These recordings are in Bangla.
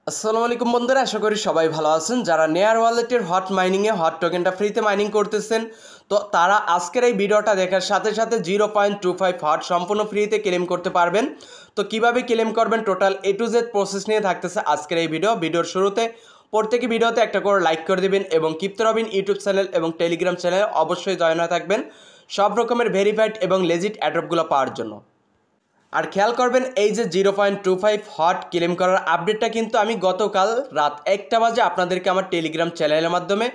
আসসালামু আলাইকুম বন্ধুরা, আশা করি সবাই ভালো আছেন। যারা নেয়ার ওয়ালেটের হট মাইনিংয়ে হট টোকেনটা ফ্রিতে মাইনিং করতেছেন, তো তারা আজকের এই ভিডিওটা দেখার সাথে সাথে 0.25 হট সম্পূর্ণ ফ্রিতে ক্লেম করতে পারবেন। তো কিভাবে ক্লেম করবেন total A to Z process নিয়ে থাকতেছে আজকের এই ভিডিওর শুরুতে প্রত্যেকে ভিডিওতে একটা করে লাইক করে দিবেন এবং ক্রিপ্টো রবিন ইউটিউব চ্যানেল এবং টেলিগ্রাম চ্যানেলে অবশ্যই জয়েন হয়ে থাকবেন সব রকমের ভেরিফাইড এবং লেজিট অ্যাড্রপগুলো পাওয়ার জন্য। আর খেয়াল করবেন এই যে 0.25 হট ক্লেম করার আপডেটটা কিন্তু আমি গতকাল রাত 1টা বাজে আপনাদেরকে আমার টেলিগ্রাম চ্যানেলের মাধ্যমে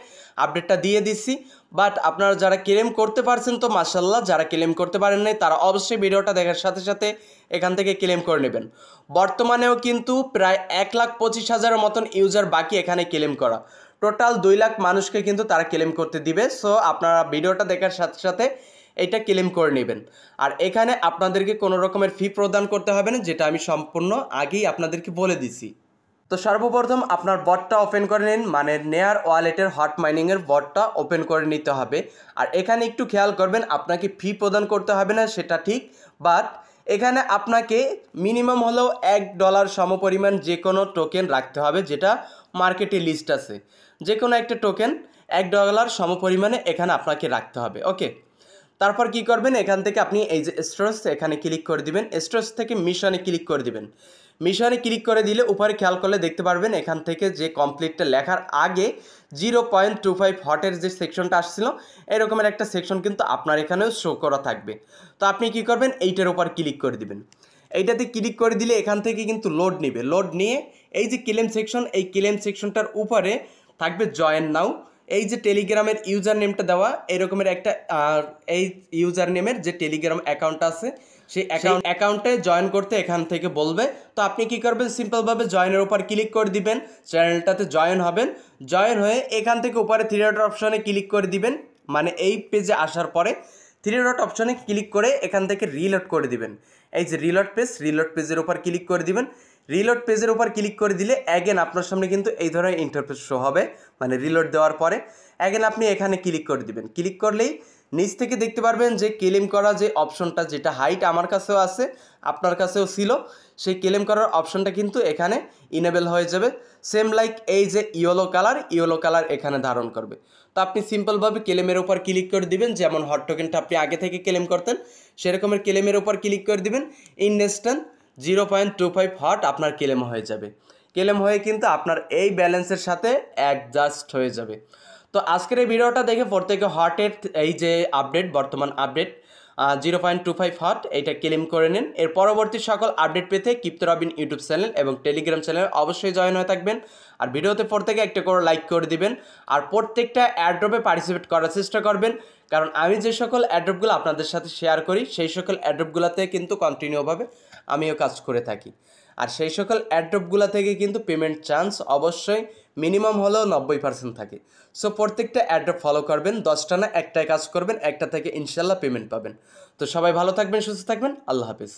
আপডেটটা দিয়ে দিচ্ছি। বাট আপনারা যারা ক্লেম করতে পারছেন তো মাশাল্লাহ, যারা ক্লেম করতে পারেন নাই তারা অবশ্যই ভিডিওটা দেখার সাথে সাথে এখান থেকে ক্লেম করে নেবেন। বর্তমানেও কিন্তু প্রায় 1,25,000-এর মতন ইউজার বাকি এখানে ক্লেম করা। টোটাল 2 লাখ মানুষকে কিন্তু তারা ক্লেম করতে দিবে। সো আপনারা ভিডিওটা দেখার সাথে সাথে এটা ক্লেম করে নেবেন। আর এখানে আপনাদেরকে কোনো রকমের ফি প্রদান করতে হবে না, যেটা আমি সম্পূর্ণ আগেই আপনাদেরকে বলে দিছি। তো সর্বপ্রথম আপনার বটটা ওপেন করে নিন, মানে নেয়ার ওয়ালেটের হট মাইনিংয়ের বটটা ওপেন করে নিতে হবে। আর এখানে একটু খেয়াল করবেন, আপনাকে ফি প্রদান করতে হবে না সেটা ঠিক, বাট এখানে আপনাকে মিনিমাম হলেও $1 সমপরিমাণ যে কোনো টোকেন রাখতে হবে, যেটা মার্কেটে লিস্ট আছে। যে কোনো একটা টোকেন $1 সমপরিমাণে এখানে আপনাকে রাখতে হবে। ওকে, তারপর কি করবেন, এখান থেকে আপনি এই যে স্টোরেজ এখানে ক্লিক করে দিবেন। স্টোরেজ থেকে মিশনে ক্লিক করে দিবেন। মিশনে ক্লিক করে দিলে উপরে খেয়াল করলে দেখতে পারবেন এখান থেকে যে কমপ্লিটটা লেখার আগে 0.25 হটের যে সেকশনটা আসছিল এরকমের একটা সেকশন কিন্তু আপনার এখানেও শো করা থাকবে। তো আপনি কি করবেন, এইটার উপর ক্লিক করে দিবেন। এইটাতে ক্লিক করে দিলে এখান থেকে কিন্তু লোড নেবে। লোড নিয়ে এই যে ক্লেম সেকশন, এই ক্লেম সেকশনটার উপরে থাকবে জয়েন নাও। এই যে টেলিগ্রামের ইউজার নেমটা দেওয়া এরকমের একটা এই ইউজার নেমের যে টেলিগ্রাম অ্যাকাউন্ট আছে সেই অ্যাকাউন্টে জয়েন করতে এখান থেকে বলবে। তো আপনি কি করবেন, সিম্পলভাবে জয়েনের উপর ক্লিক করে দিবেন, চ্যানেলটাতে জয়েন হবেন। জয়েন হয়ে এখান থেকে উপরে 3 ডট অপশনে ক্লিক করে দিবেন, মানে এই পেজে আসার পরে 3 ডট অপশনে ক্লিক করে এখান থেকে রিলোড করে দিবেন। এই যে রিলোড পেজের উপর ক্লিক করে দিবেন। রিলোড পেজের উপর ক্লিক করে দিলে অ্যাগেন আপনার সামনে কিন্তু এই ধরনের ইন্টারফেস শো হবে, মানে রিলোড দেওয়ার পরে অ্যাগেন আপনি এখানে ক্লিক করে দিবেন। ক্লিক করলেই নিচ থেকে দেখতে পারবেন যে ক্লেম করা যে অপশনটা, যেটা হাইট আমার কাছেও আছে আপনার কাছেও ছিল, সেই ক্লেম করার অপশনটা কিন্তু এখানে ইনেবল হয়ে যাবে। সেম লাইক এই যে ইয়েলো কালার এখানে ধারণ করবে। তো আপনি সিম্পলভাবে ক্লেমের উপর ক্লিক করে দিবেন, যেমন হট টোকেনটা আপনি আগে থেকে ক্লেম করতেন সেরকমের ক্লেমের উপর ক্লিক করে দিবেন। ইনস্ট্যান্ট 0.25 হট আপনার ক্লেম হয়ে যাবে। ক্লেম হয়ে কিন্তু আপনার এই ব্যালেন্সের সাথে অ্যাডজাস্ট হয়ে যাবে। তো আজকের এই ভিডিওটা দেখে প্রত্যেকে হটের এই যে আপডেট, বর্তমান আপডেট 0.25 হট এইটা ক্লেম করে নিন। এর পরবর্তী সকল আপডেট পেতে ক্রিপ্টো রবিন ইউটিউব চ্যানেল এবং টেলিগ্রাম চ্যানেল অবশ্যই জয়েন হয়ে থাকবেন। আর ভিডিওতে প্রত্যেকে একটা করে লাইক করে দিবেন। আর প্রত্যেকটা অ্যাড্রপে পার্টিসিপেট করার চেষ্টা করবেন, কারণ আমি যে সকল অ্যাড্রপগুলো আপনাদের সাথে শেয়ার করি সেই সকল অ্যাড্রপগুলোতে কিন্তু কন্টিনিউভাবে আমিও কাজ করে থাকি। আর সেই সকল অ্যাড্রপগুলো থেকে কিন্তু পেমেন্ট চান্স অবশ্যই মিনিমাম হলেও 90% থাকে। সো প্রত্যেকটা অ্যাড্রপ ফলো করবেন, 10টা না একটাই কাজ করবেন, একটা থেকে ইনশাল্লাহ পেমেন্ট পাবেন। তো সবাই ভালো থাকবেন, সুস্থ থাকবেন, আল্লাহ হাফিজ।